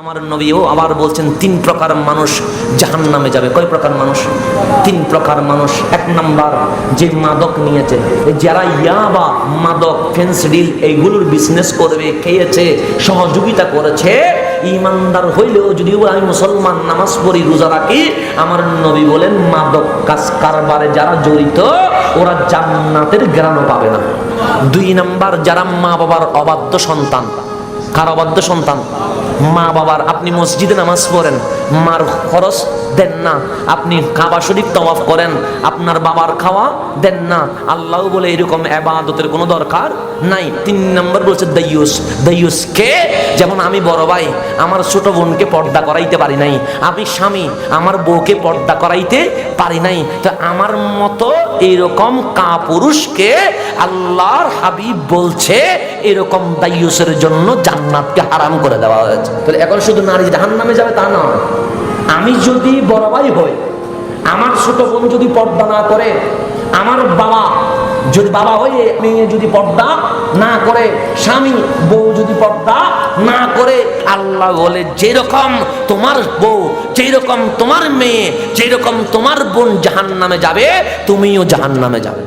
আমার নবীও আবার বলছেন তিন প্রকার মানুষ জাহান্নামে যাবে। কয় প্রকার মানুষ? তিন প্রকার মানুষ। এক নাম্বার, যে মাদক নিয়েছে, যারা ইয়াবা, মাদক, ফেন্সিডিল এইগুলোর বিজনেস করবে, খেয়েছে, সহযোগিতা করেছে, ইমানদার হইলেও যদিও আমি মুসলমান, নামাজ পড়ি, রোজা রাখি, আমার নবী বলেন মাদক কারবারে যারা জড়িত ওরা জান্নাতের গ্রাণও পাবে না। দুই নাম্বার, যারা মা বাবার অবাধ্য সন্তান। কার অবাধ্য সন্তান? মা বাবার। আপনি মসজিদে নামাজ পড়েন, মার খরচ দেন না। আপনি কাবা শরীফ তওয়াফ করেন, আপনার বাবার খাওয়া দেন না। আল্লাহ বলে এরকম ইবাদতের কোনো দরকার নাই। তিন নম্বর বলছে দাইয়ুস। দাইয়ুস কে? যেমন আমি বড় ভাই আমার ছোট বোনকে পর্দা করাইতে পারি নাই, আমি স্বামী আমার বউকে পর্দা করাইতে পারি নাই, তো আমার মতো এরকম কাপুরুষকে আল্লাহর হাবিব বলছে এরকম দাইয়ুসের জন্য জান্নাতকে হারাম করে দেওয়া হয়েছে। তাহলে এখন শুধু নারী জাহান্নামে যাবে তা না। আমি যদি বড় ভাই হই, আমার ছোট বোন যদি পর্দা না করে, আমার বাবা যদি বাবা হয়ে মেয়ে যদি পর্দা না করে, স্বামী বউ যদি পর্দা না করে, আল্লাহ বলে যেরকম তোমার বউ, যেরকম তোমার মেয়ে, যেরকম তোমার বোন জাহান্নামে যাবে, তুমিও জাহান্নামে যাবে।